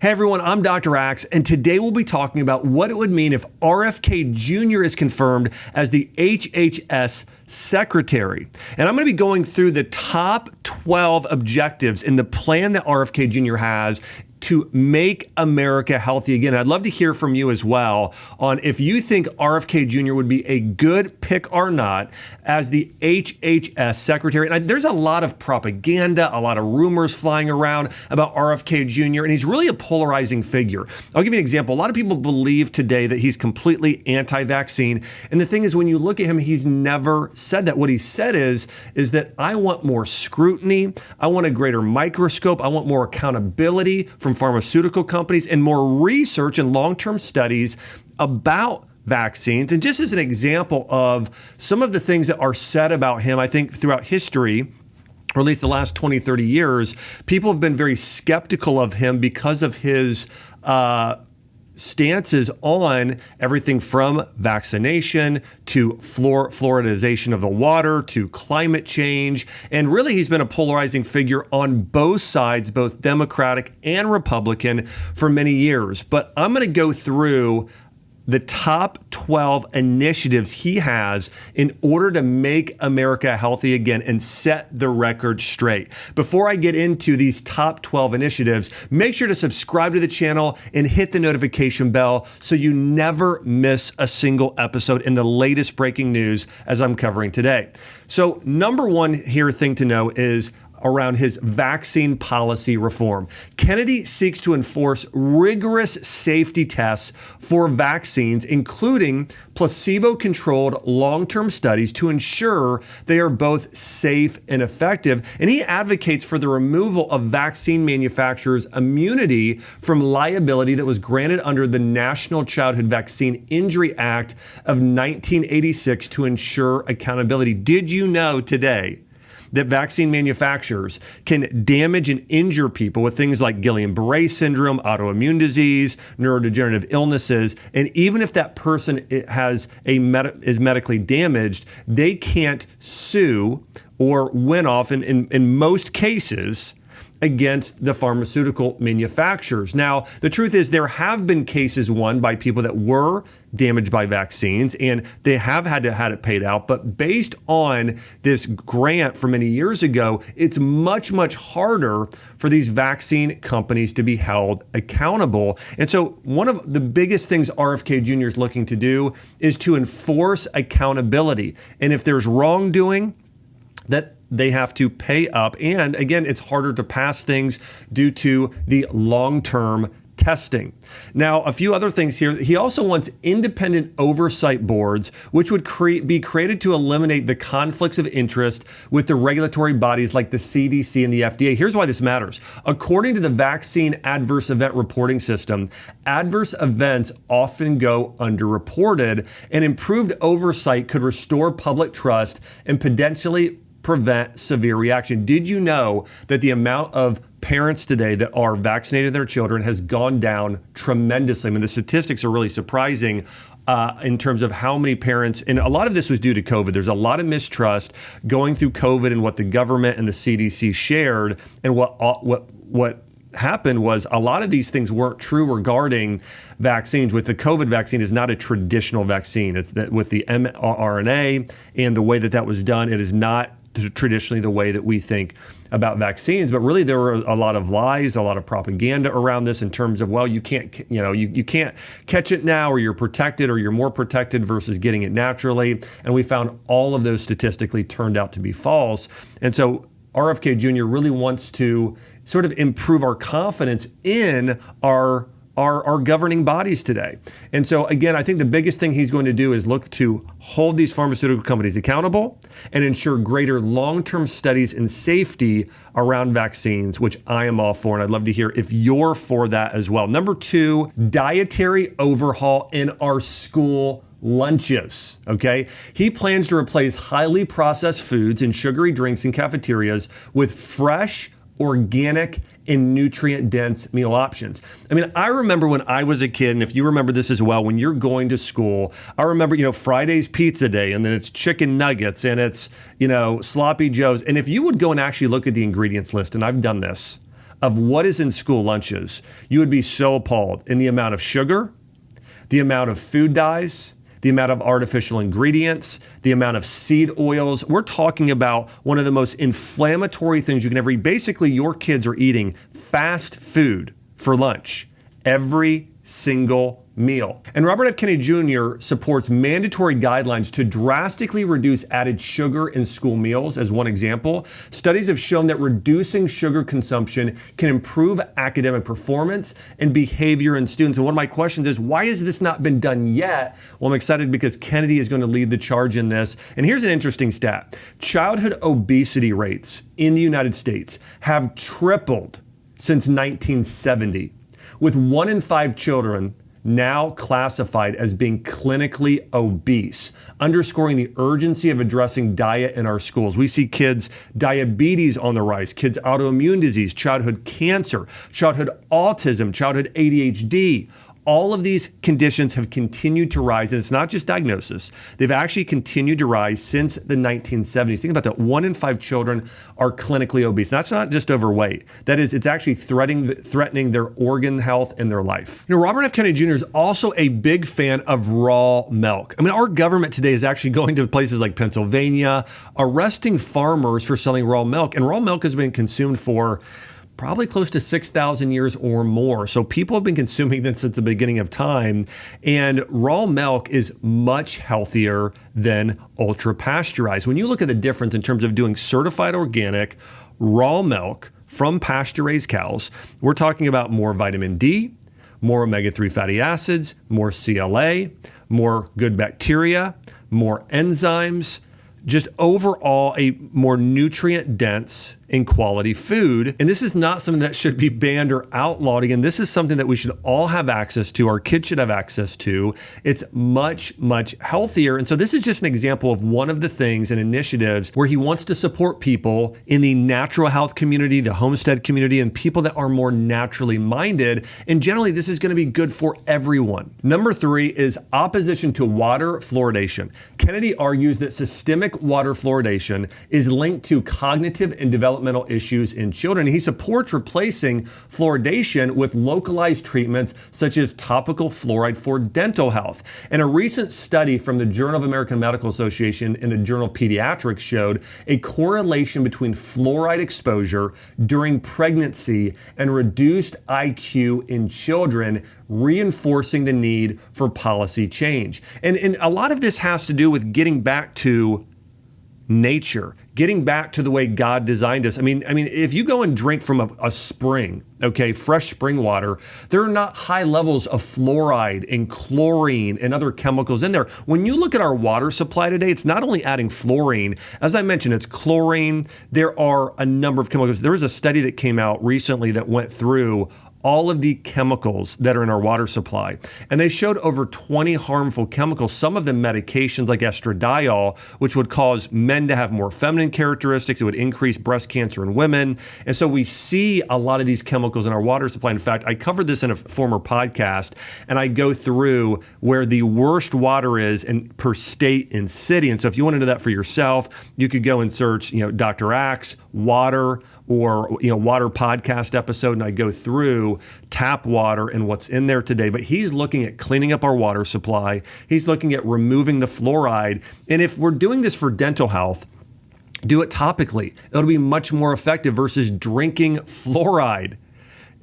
Hey everyone, I'm Dr. Axe, and today we'll be talking about what it would mean if RFK Jr. is confirmed as the HHS secretary. And I'm going to be going through the top 12 objectives in the plan that RFK Jr. has to make America healthy again. I'd love to hear from you as well on if you think RFK Jr. would be a good pick or not as the HHS secretary. And there's a lot of propaganda, a lot of rumors flying around about RFK Jr., and he's really a polarizing figure. I'll give you an example. A lot of people believe today that he's completely anti-vaccine. And the thing is, when you look at him, he's never said that. What he said is that I want more scrutiny. I want a greater microscope. I want more accountability from pharmaceutical companies and more research and long-term studies about vaccines. And just as an example of some of the things that are said about him, I think throughout history, or at least the last 20, 30 years, people have been very skeptical of him because of his stances on everything from vaccination to fluoridation of the water to climate change. And really, he's been a polarizing figure on both sides, both Democratic and Republican, for many years. But I'm going to go through the top 12 initiatives he has in order to make America healthy again and set the record straight. Before I get into these top 12 initiatives, make sure to subscribe to the channel and hit the notification bell so you never miss a single episode in the latest breaking news as I'm covering today. So number one thing to know is around his vaccine policy reform. Kennedy seeks to enforce rigorous safety tests for vaccines, including placebo-controlled long-term studies to ensure they are both safe and effective. And he advocates for the removal of vaccine manufacturers' immunity from liability that was granted under the National Childhood Vaccine Injury Act of 1986 to ensure accountability. Did you know today that vaccine manufacturers can damage and injure people with things like Guillain-Barré syndrome, autoimmune disease, neurodegenerative illnesses, and even if that person is medically damaged, they can't sue or win off in most cases against the pharmaceutical manufacturers. Now, the truth is there have been cases won by people that were damaged by vaccines and they have had it paid out. But based on this grant from many years ago, it's much, much harder for these vaccine companies to be held accountable. And so one of the biggest things RFK Jr. is looking to do is to enforce accountability. And if there's wrongdoing, that they have to pay up. And again, it's harder to pass things due to the long-term testing. Now, a few other things here. He also wants independent oversight boards, which would be created to eliminate the conflicts of interest with the regulatory bodies like the CDC and the FDA. Here's why this matters. According to the Vaccine Adverse Event Reporting System, adverse events often go underreported, and improved oversight could restore public trust and potentially prevent severe reaction. Did you know that the amount of parents today that are vaccinating their children has gone down tremendously? I mean, the statistics are really surprising in terms of how many parents, and a lot of this was due to COVID. There's a lot of mistrust going through COVID and what the government and the CDC shared, and what happened was a lot of these things weren't true regarding vaccines. With the COVID vaccine, is not a traditional vaccine. It's that with the mRNA and the way that was done, it is not traditionally the way that we think about vaccines. But really, there were a lot of lies, a lot of propaganda around this in terms of, well, you can't, you can't catch it now, or you're protected, or you're more protected versus getting it naturally. And we found all of those statistically turned out to be false. And so RFK Jr. really wants to sort of improve our confidence in our governing bodies today. And so again, I think the biggest thing he's going to do is look to hold these pharmaceutical companies accountable and ensure greater long-term studies and safety around vaccines, which I am all for. And I'd love to hear if you're for that as well. Number two, dietary overhaul in our school lunches, okay? He plans to replace highly processed foods and sugary drinks in cafeterias with fresh, organic, and nutrient-dense meal options. I mean, I remember when I was a kid, and if you remember this as well, when you're going to school, I remember, Friday's pizza day, and then it's chicken nuggets, and it's, sloppy joes. And if you would go and actually look at the ingredients list, and I've done this, of what is in school lunches, you would be so appalled in the amount of sugar, the amount of food dyes, the amount of artificial ingredients, the amount of seed oils. We're talking about one of the most inflammatory things you can ever eat. Basically, your kids are eating fast food for lunch every single meal. And Robert F. Kennedy Jr. supports mandatory guidelines to drastically reduce added sugar in school meals as one example. Studies have shown that reducing sugar consumption can improve academic performance and behavior in students. And one of my questions is, why has this not been done yet? Well, I'm excited because Kennedy is going to lead the charge in this. And here's an interesting stat. Childhood obesity rates in the United States have tripled since 1970, with 1 in 5 children now classified as being clinically obese, underscoring the urgency of addressing diet in our schools. We see kids' diabetes on the rise, kids' autoimmune disease, childhood cancer, childhood autism, childhood ADHD. All of these conditions have continued to rise, and it's not just diagnosis. They've actually continued to rise since the 1970s. Think about that. 1 in 5 children are clinically obese. That's not just overweight. That is, it's actually threatening their organ health and their life. You know, Robert F. Kennedy Jr. is also a big fan of raw milk. I mean, our government today is actually going to places like Pennsylvania, arresting farmers for selling raw milk. And raw milk has been consumed for probably close to 6,000 years or more. So people have been consuming this since the beginning of time. And raw milk is much healthier than ultra pasteurized. When you look at the difference in terms of doing certified organic raw milk from pasture-raised cows, we're talking about more vitamin D, more omega-3 fatty acids, more CLA, more good bacteria, more enzymes, just overall a more nutrient dense and quality food. And this is not something that should be banned or outlawed. Again, this is something that we should all have access to. Our kids should have access to. It's much, much healthier. And so this is just an example of one of the things and initiatives where he wants to support people in the natural health community, the homestead community, and people that are more naturally minded. And generally, this is going to be good for everyone. Number 3 is opposition to water fluoridation. Kennedy argues that systemic water fluoridation is linked to cognitive and developmental issues in children. He supports replacing fluoridation with localized treatments such as topical fluoride for dental health. And a recent study from the Journal of American Medical Association and the Journal of Pediatrics showed a correlation between fluoride exposure during pregnancy and reduced IQ in children, reinforcing the need for policy change. And a lot of this has to do with getting back to nature, getting back to the way God designed us. I mean, if you go and drink from a spring, okay, fresh spring water, there are not high levels of fluoride and chlorine and other chemicals in there. When you look at our water supply today, it's not only adding fluorine, as I mentioned, it's chlorine. There are a number of chemicals. There was a study that came out recently that went through all of the chemicals that are in our water supply. And they showed over 20 harmful chemicals, some of them medications like estradiol, which would cause men to have more feminine characteristics. It would increase breast cancer in women. And so we see a lot of these chemicals in our water supply. In fact, I covered this in a former podcast, and I go through where the worst water is per state and city. And so if you want to know that for yourself, you could go and search, Dr. Axe, water, or water podcast episode, and I go through tap water and what's in there today. But he's looking at cleaning up our water supply. He's looking at removing the fluoride. And if we're doing this for dental health, do it topically. It'll be much more effective versus drinking fluoride.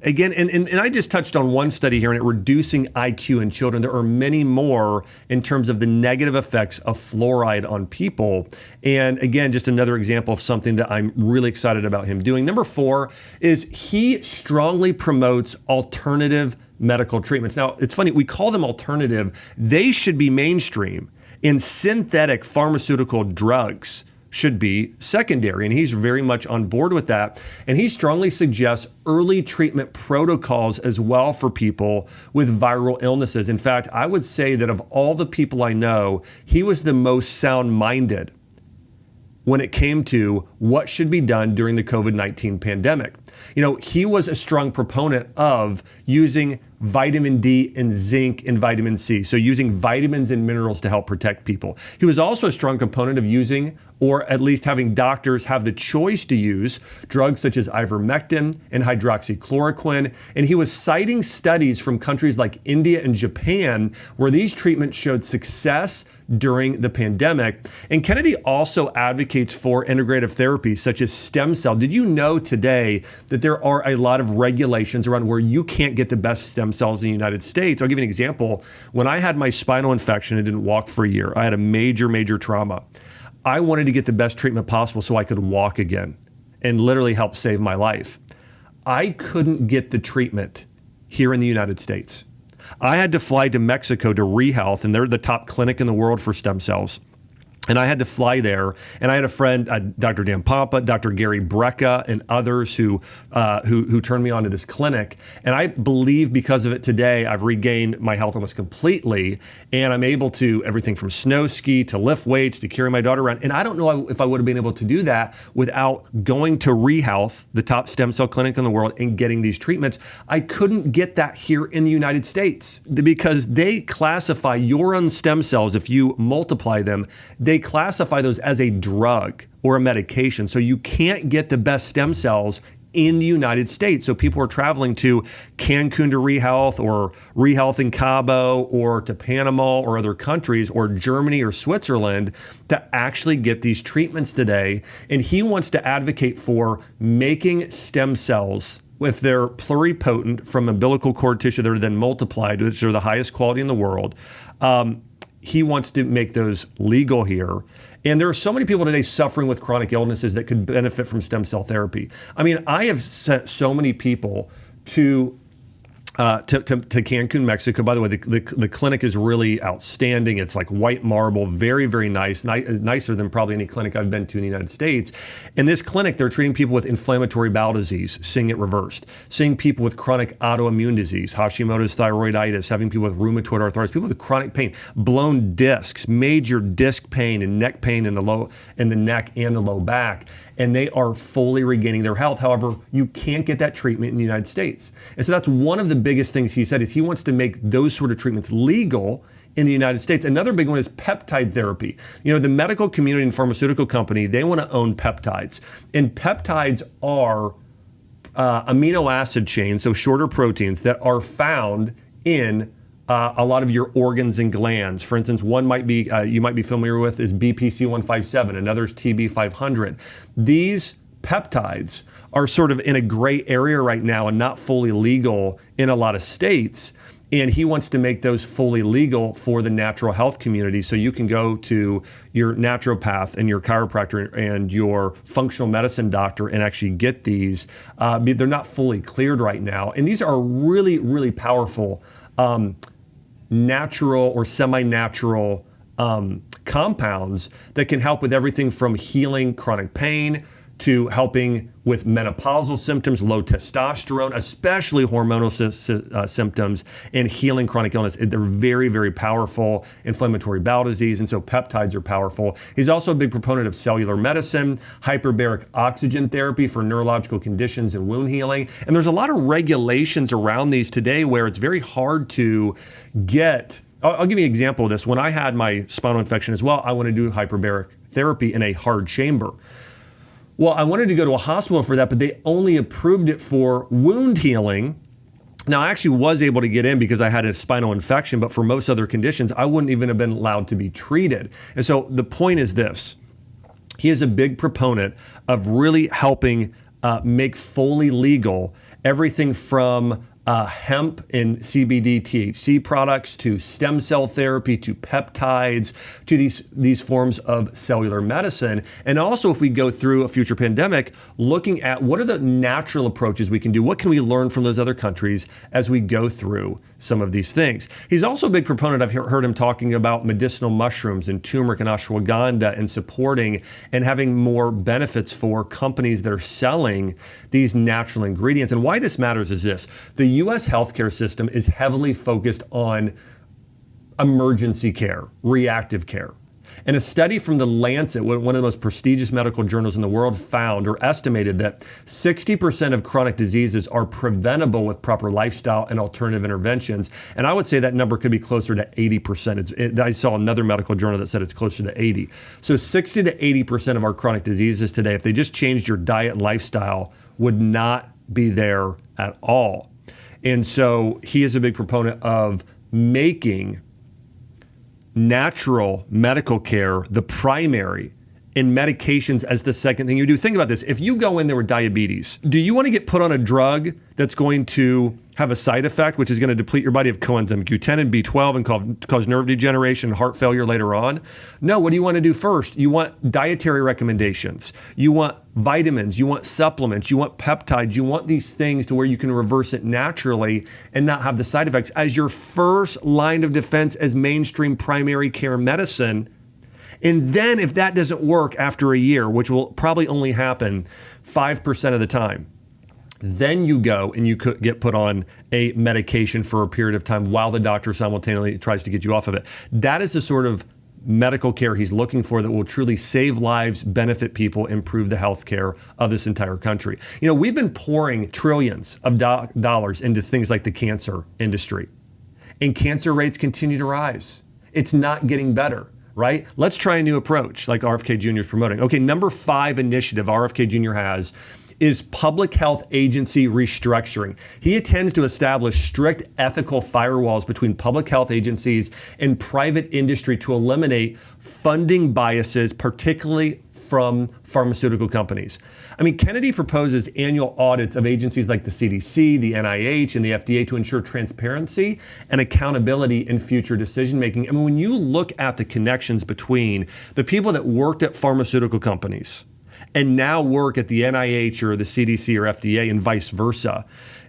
Again, and I just touched on one study here, and reducing IQ in children. There are many more in terms of the negative effects of fluoride on people. And again, just another example of something that I'm really excited about him doing. Number 4 is he strongly promotes alternative medical treatments. Now, it's funny, we call them alternative. They should be mainstream. In synthetic pharmaceutical drugs should be secondary, and he's very much on board with that. And he strongly suggests early treatment protocols as well for people with viral illnesses. In fact, I would say that of all the people I know, he was the most sound-minded when it came to what should be done during the COVID-19 pandemic. He was a strong proponent of using vitamin D and zinc and vitamin C. So using vitamins and minerals to help protect people. He was also a strong component of using, or at least having doctors have the choice to use, drugs such as ivermectin and hydroxychloroquine. And he was citing studies from countries like India and Japan where these treatments showed success during the pandemic. And Kennedy also advocates for integrative therapies such as stem cell. Did you know today that there are a lot of regulations around where you can't get the best stem cells in the United States? I'll give you an example. When I had my spinal infection and didn't walk for a year, I had a major trauma. I wanted to get the best treatment possible so I could walk again and literally help save my life. I couldn't get the treatment here in the United States. I had to fly to Mexico to ReHealth, and they're the top clinic in the world for stem cells. And I had to fly there, and I had a friend, Dr. Dan Pompa, Dr. Gary Brecka, and others who turned me on to this clinic. And I believe because of it today, I've regained my health almost completely, and I'm able to everything from snow ski to lift weights to carry my daughter around. And I don't know if I would have been able to do that without going to ReHealth, the top stem cell clinic in the world, and getting these treatments. I couldn't get that here in the United States because they classify your own stem cells, if you multiply them, they classify those as a drug or a medication. So you can't get the best stem cells in the United States. So people are traveling to Cancun to ReHealth, or ReHealth in Cabo, or to Panama or other countries, or Germany or Switzerland to actually get these treatments today. And he wants to advocate for making stem cells, if they're pluripotent from umbilical cord tissue that are then multiplied, which are the highest quality in the world. He wants to make those legal here. And there are so many people today suffering with chronic illnesses that could benefit from stem cell therapy. I mean, I have sent so many people to Cancun, Mexico. By the way, the clinic is really outstanding. It's like white marble, very nice, nicer than probably any clinic I've been to in the United States. In this clinic, they're treating people with inflammatory bowel disease, seeing it reversed, seeing people with chronic autoimmune disease, Hashimoto's thyroiditis, having people with rheumatoid arthritis, people with chronic pain, blown discs, major disc pain and neck pain in the neck and the low back. And they are fully regaining their health. However, you can't get that treatment in the United States. And so that's one of the biggest things he said, is he wants to make those sort of treatments legal in the United States. Another big one is peptide therapy. You know, the medical community and pharmaceutical company, they want to own peptides. And peptides are amino acid chains, so shorter proteins that are found in a lot of your organs and glands. For instance, one might be you might be familiar with is BPC-157, another is TB-500. These peptides are sort of in a gray area right now and not fully legal in a lot of states. And he wants to make those fully legal for the natural health community. So you can go to your naturopath and your chiropractor and your functional medicine doctor and actually get these. They're not fully cleared right now. And these are really powerful natural or semi-natural compounds that can help with everything from healing chronic pain to helping with menopausal symptoms, low testosterone, especially hormonal symptoms, and healing chronic illness. They're very powerful, inflammatory bowel disease, and so peptides are powerful. He's also a big proponent of cellular medicine, hyperbaric oxygen therapy for neurological conditions and wound healing. And there's a lot of regulations around these today where it's very hard to get. I'll give you an example of this. When I had my spinal infection as well, I wanted to do hyperbaric therapy in a hard chamber. Well, I wanted to go to a hospital for that, but they only approved it for wound healing. Now, I actually was able to get in because I had a spinal infection, but for most other conditions, I wouldn't even have been allowed to be treated. And so the point is this. He is a big proponent of really helping make fully legal everything from hemp and CBD THC products to stem cell therapy to peptides to these forms of cellular medicine. And also, if we go through a future pandemic, looking at what are the natural approaches we can do, what can we learn from those other countries as we go through some of these things. He's also a big proponent, I've heard him talking about medicinal mushrooms and turmeric and ashwagandha and supporting and having more benefits for companies that are selling these natural ingredients. And why this matters is this. The U.S. healthcare system is heavily focused on emergency care, reactive care. And a study from the Lancet, one of the most prestigious medical journals in the world, found or estimated that 60% of chronic diseases are preventable with proper lifestyle and alternative interventions. And I would say that number could be closer to 80%. I saw another medical journal that said it's closer to 80. So 60 to 80% of our chronic diseases today, if they just changed your diet and lifestyle, would not be there at all. And so he is a big proponent of making natural medical care the primary and medications as the second thing you do. Think about this. If you go in there with diabetes, do you want to get put on a drug that's going to have a side effect, which is going to deplete your body of coenzyme Q10 and B12 and cause nerve degeneration and heart failure later on? No, what do you want to do first? You want dietary recommendations. You want vitamins. You want supplements. You want peptides. You want these things to where you can reverse it naturally and not have the side effects as your first line of defense as mainstream primary care medicine. And then if that doesn't work after a year, which will probably only happen 5% of the time, then you go and you could get put on a medication for a period of time while the doctor simultaneously tries to get you off of it. That is the sort of medical care he's looking for that will truly save lives, benefit people, improve the health care of this entire country. You know, we've been pouring trillions of dollars into things like the cancer industry, and cancer rates continue to rise. It's not getting better. Right? Let's try a new approach like RFK Jr. is promoting. Okay, number 5 initiative RFK Jr. has is public health agency restructuring. He intends to establish strict ethical firewalls between public health agencies and private industry to eliminate funding biases, particularly from pharmaceutical companies. I mean, Kennedy proposes annual audits of agencies like the CDC, the NIH, and the FDA to ensure transparency and accountability in future decision-making. I mean, when you look at the connections between the people that worked at pharmaceutical companies and now work at the NIH or the CDC or FDA and vice versa,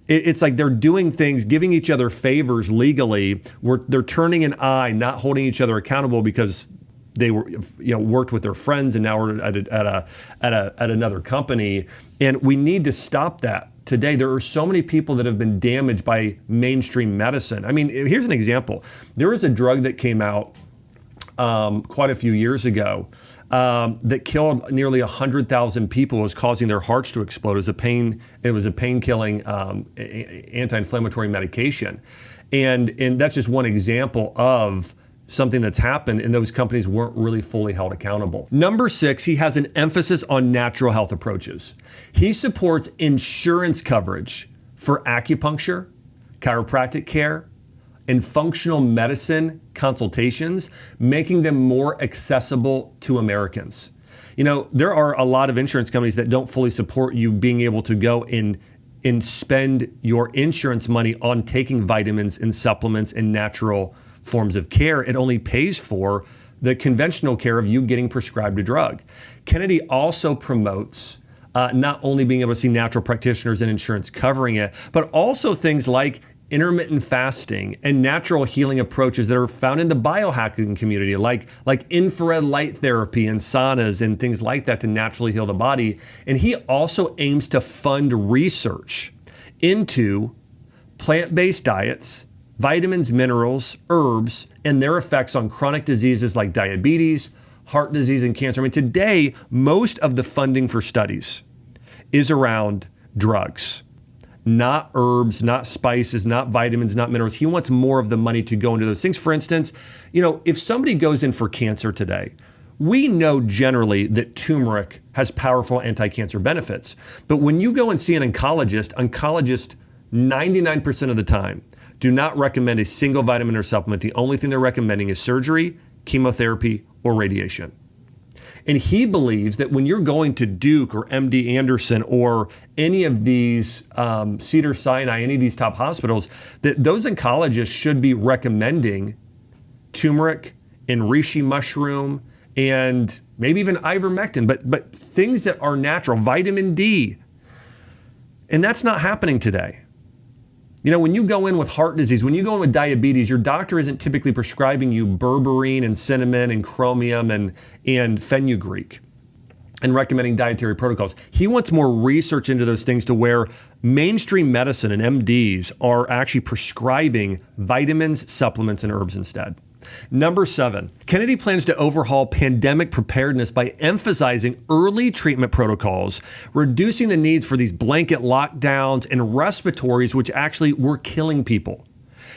it's like they're doing things, giving each other favors legally, where they're turning an eye, not holding each other accountable because they were, worked with their friends and now are at another company. And we need to stop that today. There are so many people that have been damaged by mainstream medicine. I mean, here's an example. There was a drug that came out quite a few years ago that killed nearly 100,000 people. It was causing their hearts to explode. It was a pain-killing anti-inflammatory medication. And that's just one example of something that's happened, and those companies weren't really fully held accountable. Number 6, he has an emphasis on natural health approaches. He supports insurance coverage for acupuncture, chiropractic care, and functional medicine consultations, making them more accessible to Americans. You know, there are a lot of insurance companies that don't fully support you being able to go and spend your insurance money on taking vitamins and supplements and natural forms of care. It only pays for the conventional care of you getting prescribed a drug. Kennedy also promotes not only being able to see natural practitioners and insurance covering it, but also things like intermittent fasting and natural healing approaches that are found in the biohacking community, like infrared light therapy and saunas and things like that to naturally heal the body. And he also aims to fund research into plant-based diets, vitamins, minerals, herbs, and their effects on chronic diseases like diabetes, heart disease, and cancer. I mean, today, most of the funding for studies is around drugs, not herbs, not spices, not vitamins, not minerals. He wants more of the money to go into those things. For instance, if somebody goes in for cancer today, we know generally that turmeric has powerful anti-cancer benefits. But when you go and see an oncologist 99% of the time do not recommend a single vitamin or supplement. The only thing they're recommending is surgery, chemotherapy, or radiation. And he believes that when you're going to Duke or MD Anderson or any of these Cedars-Sinai, any of these top hospitals, that those oncologists should be recommending turmeric and reishi mushroom and maybe even ivermectin, but things that are natural, vitamin D. And that's not happening today. When you go in with heart disease, when you go in with diabetes, your doctor isn't typically prescribing you berberine and cinnamon and chromium and fenugreek and recommending dietary protocols. He wants more research into those things to where mainstream medicine and MDs are actually prescribing vitamins, supplements, and herbs instead. Number 7, Kennedy plans to overhaul pandemic preparedness by emphasizing early treatment protocols, reducing the needs for these blanket lockdowns and respiratories, which actually were killing people.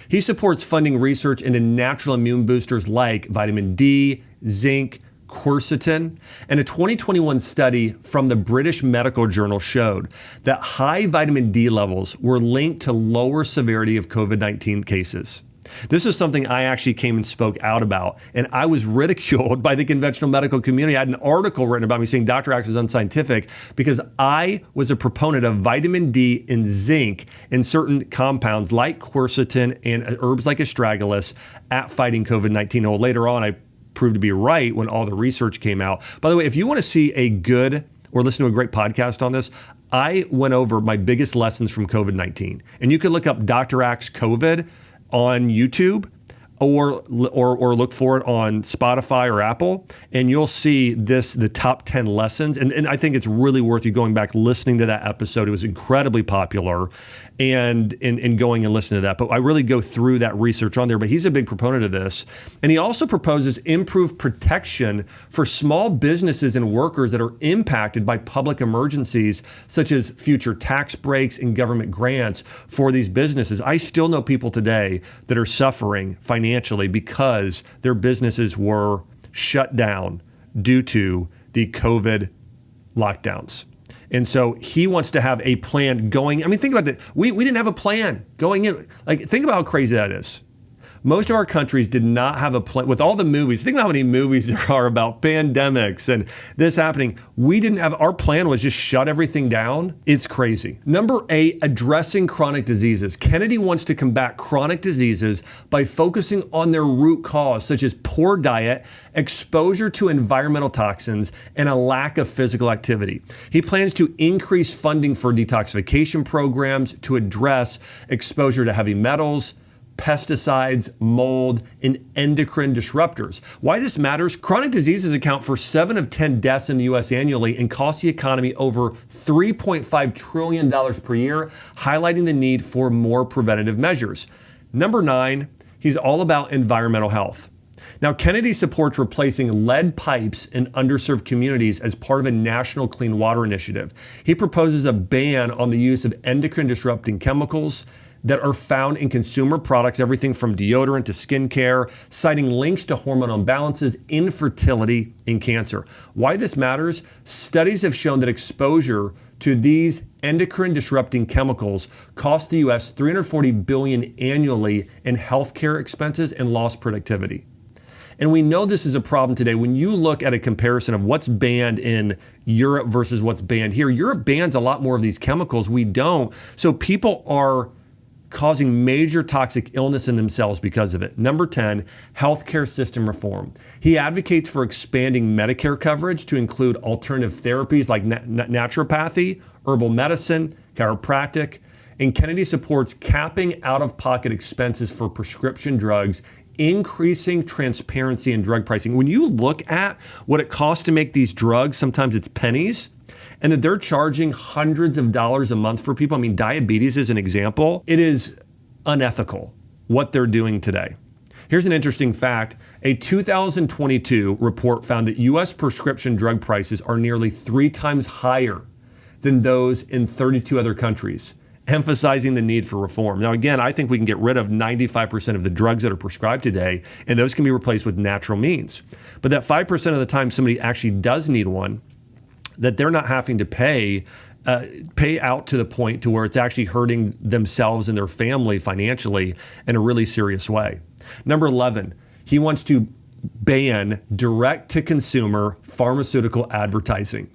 He supports funding research into natural immune boosters like vitamin D, zinc, quercetin, and a 2021 study from the British Medical Journal showed that high vitamin D levels were linked to lower severity of COVID-19 cases. This is something I actually came and spoke out about, and I was ridiculed by the conventional medical community. I had an article written about me saying Dr. Axe is unscientific because I was a proponent of vitamin D and zinc in certain compounds like quercetin and herbs like astragalus at fighting COVID-19. Well, later on, I proved to be right when all the research came out. By the way, if you want to see a good or listen to a great podcast on this, I went over my biggest lessons from COVID-19. And you can look up Dr. Axe COVID on YouTube or look for it on Spotify or Apple, and you'll see the top 10 lessons. And I think it's really worth you going back, listening to that episode. It was incredibly popular, and going and listening to that. But I really go through that research on there. But he's a big proponent of this. And he also proposes improved protection for small businesses and workers that are impacted by public emergencies, such as future tax breaks and government grants for these businesses. I still know people today that are suffering financially because their businesses were shut down due to the COVID lockdowns. And so he wants to have a plan going. I mean, think about that. We didn't have a plan going in. Like, think about how crazy that is. Most of our countries did not have a plan. With all the movies, think about how many movies there are about pandemics and this happening. We didn't have, our plan was just shut everything down. It's crazy. Number 8, addressing chronic diseases. Kennedy wants to combat chronic diseases by focusing on their root cause, such as poor diet, exposure to environmental toxins, and a lack of physical activity. He plans to increase funding for detoxification programs to address exposure to heavy metals, pesticides, mold, and endocrine disruptors. Why this matters? Chronic diseases account for 7 of 10 deaths in the U.S. annually and cost the economy over $3.5 trillion per year, highlighting the need for more preventative measures. Number 9, he's all about environmental health. Now, Kennedy supports replacing lead pipes in underserved communities as part of a national clean water initiative. He proposes a ban on the use of endocrine disrupting chemicals that are found in consumer products, everything from deodorant to skincare, citing links to hormone imbalances, infertility, and cancer. Why this matters? Studies have shown that exposure to these endocrine disrupting chemicals cost the U.S. $340 billion annually in healthcare expenses and lost productivity. And we know this is a problem today. When you look at a comparison of what's banned in Europe versus what's banned here, Europe bans a lot more of these chemicals. We don't. So people are causing major toxic illness in themselves because of it. Number 10, healthcare system reform. He advocates for expanding Medicare coverage to include alternative therapies like naturopathy, herbal medicine, chiropractic, and Kennedy supports capping out-of-pocket expenses for prescription drugs, increasing transparency in drug pricing. When you look at what it costs to make these drugs, sometimes it's pennies, and that they're charging hundreds of dollars a month for people. I mean, diabetes is an example. It is unethical what they're doing today. Here's an interesting fact. A 2022 report found that U.S. prescription drug prices are nearly 3 times higher than those in 32 other countries, emphasizing the need for reform. Now, again, I think we can get rid of 95% of the drugs that are prescribed today, and those can be replaced with natural means. But that 5% of the time somebody actually does need one, that they're not having to pay out to the point to where it's actually hurting themselves and their family financially in a really serious way. Number 11, he wants to ban direct-to-consumer pharmaceutical advertising.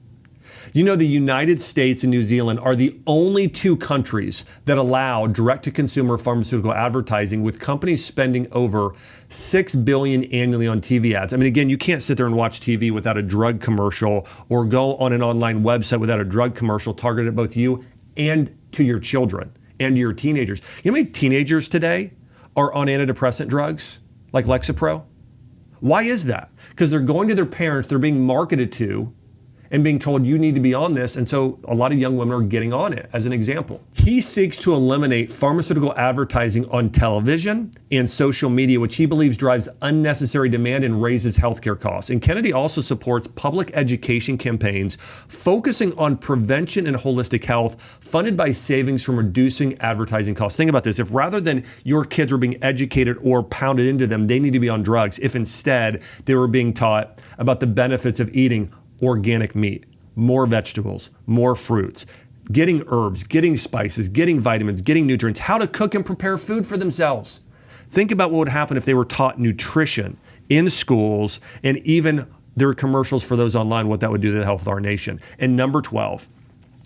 You know, the United States and New Zealand are the only 2 countries that allow direct-to-consumer pharmaceutical advertising, with companies spending over $6 billion annually on TV ads. I mean, again, you can't sit there and watch TV without a drug commercial or go on an online website without a drug commercial targeted at both you and to your children and to your teenagers. You know how many teenagers today are on antidepressant drugs like Lexapro? Why is that? Because they're going to their parents, they're being marketed to, and being told you need to be on this. And so a lot of young women are getting on it, as an example. He seeks to eliminate pharmaceutical advertising on television and social media, which he believes drives unnecessary demand and raises healthcare costs. And Kennedy also supports public education campaigns focusing on prevention and holistic health, funded by savings from reducing advertising costs. Think about this. If rather than your kids were being educated or pounded into them, they need to be on drugs, if instead they were being taught about the benefits of eating organic meat, more vegetables, more fruits, getting herbs, getting spices, getting vitamins, getting nutrients, how to cook and prepare food for themselves. Think about what would happen if they were taught nutrition in schools, and even there are commercials for those online, what that would do to the health of our nation. And number 12,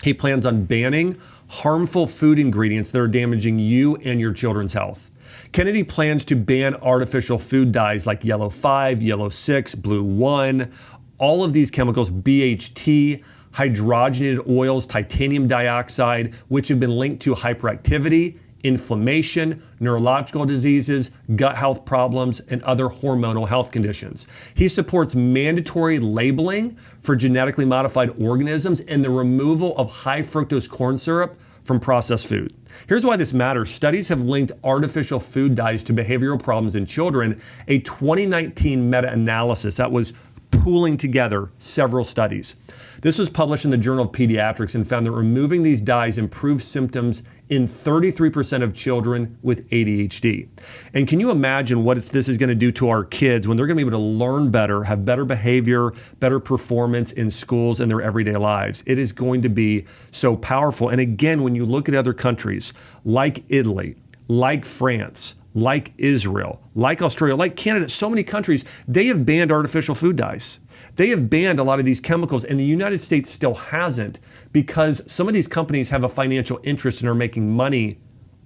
he plans on banning harmful food ingredients that are damaging you and your children's health. Kennedy plans to ban artificial food dyes like yellow 5, yellow 6, blue 1, all of these chemicals, BHT, hydrogenated oils, titanium dioxide, which have been linked to hyperactivity, inflammation, neurological diseases, gut health problems, and other hormonal health conditions. He supports mandatory labeling for genetically modified organisms and the removal of high fructose corn syrup from processed food. Here's why this matters. Studies have linked artificial food dyes to behavioral problems in children. A 2019 meta-analysis that was pooling together several studies. This was published in the Journal of Pediatrics and found that removing these dyes improved symptoms in 33% of children with ADHD. And can you imagine what this is going to do to our kids when they're going to be able to learn better, have better behavior, better performance in schools and their everyday lives? It is going to be so powerful. And again, when you look at other countries like Italy, like France, like Israel, like Australia, like Canada, so many countries, they have banned artificial food dyes. They have banned a lot of these chemicals, and the United States still hasn't, because some of these companies have a financial interest and are making money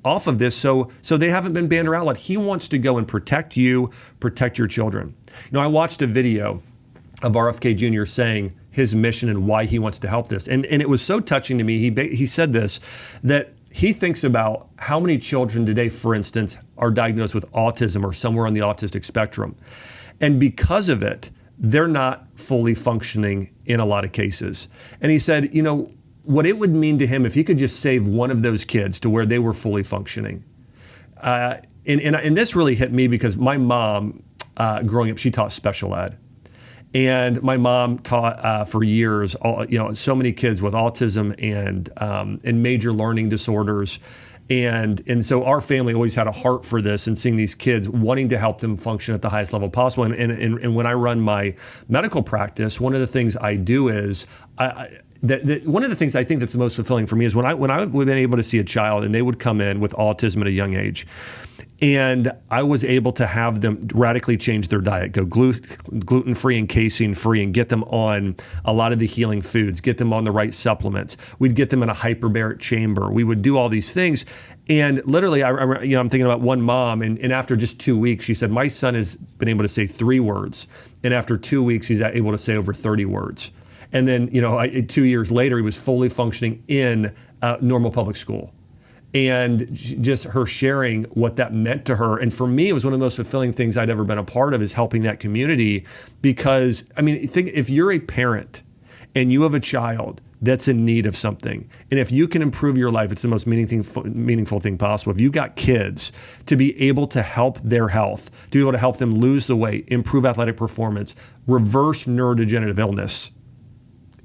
off of this, so they haven't been banned or outlawed. He wants to go and protect you, protect your children. You know, I watched a video of RFK Jr. saying his mission and why he wants to help this, and it was so touching to me. He said this, that he thinks about how many children today, for instance, are diagnosed with autism or somewhere on the autistic spectrum. And because of it, they're not fully functioning in a lot of cases. And he said, you know, what it would mean to him if he could just save one of those kids to where they were fully functioning. And this really hit me because my mom, growing up, she taught special ed. And my mom taught for years, so many kids with autism and major learning disorders. And so our family always had a heart for this and seeing these kids, wanting to help them function at the highest level possible. And when I run my medical practice, one of the things I do is, one of the things I think that's the most fulfilling for me is when I've been able to see a child and they would come in with autism at a young age, and I was able to have them radically change their diet, go gluten-free and casein-free, and get them on a lot of the healing foods, get them on the right supplements. We'd get them in a hyperbaric chamber. We would do all these things. And literally, I'm thinking about one mom, and after just 2 weeks, she said, my son has been able to say 3 words. And after 2 weeks, he's able to say over 30 words. And then, 2 years later, he was fully functioning in normal public school. And just her sharing what that meant to her. And for me, it was one of the most fulfilling things I'd ever been a part of, is helping that community. Because, think if you're a parent and you have a child that's in need of something, and if you can improve your life, it's the most meaningful thing possible. If you got kids, to be able to help their health, to be able to help them lose the weight, improve athletic performance, reverse neurodegenerative illness,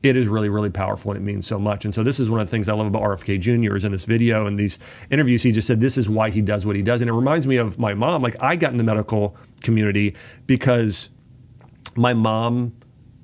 it is really, really powerful, and it means so much. And so this is one of the things I love about RFK Jr. is in this video and these interviews, he just said this is why he does what he does. And it reminds me of my mom. Like, I got in the medical community because my mom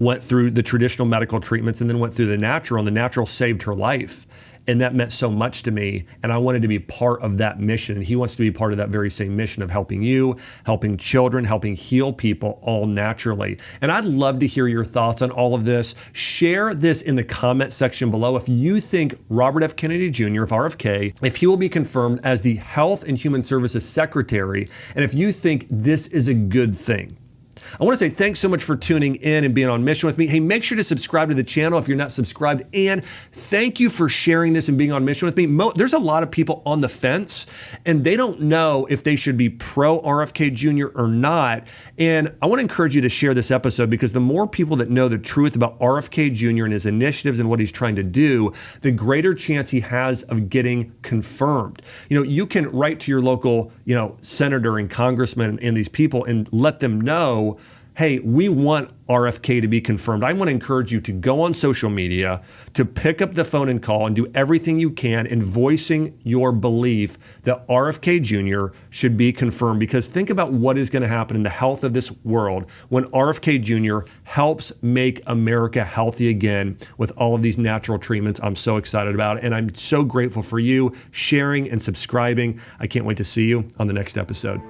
went through the traditional medical treatments and then went through the natural, and the natural saved her life. And that meant so much to me. And I wanted to be part of that mission. And he wants to be part of that very same mission of helping you, helping children, helping heal people, all naturally. And I'd love to hear your thoughts on all of this. Share this in the comment section below. If you think Robert F. Kennedy Jr. of RFK, if he will be confirmed as the Health and Human Services Secretary, and if you think this is a good thing. I want to say thanks so much for tuning in and being on mission with me. Hey, make sure to subscribe to the channel if you're not subscribed. And thank you for sharing this and being on mission with me. There's a lot of people on the fence and they don't know if they should be pro RFK Jr. or not. And I want to encourage you to share this episode because the more people that know the truth about RFK Jr. and his initiatives and what he's trying to do, the greater chance he has of getting confirmed. You can write to your local, senator and congressman and these people and let them know, hey, we want RFK to be confirmed. I want to encourage you to go on social media, to pick up the phone and call and do everything you can in voicing your belief that RFK Jr. should be confirmed. Because think about what is going to happen in the health of this world when RFK Jr. helps make America healthy again with all of these natural treatments. I'm so excited about it. And I'm so grateful for you sharing and subscribing. I can't wait to see you on the next episode.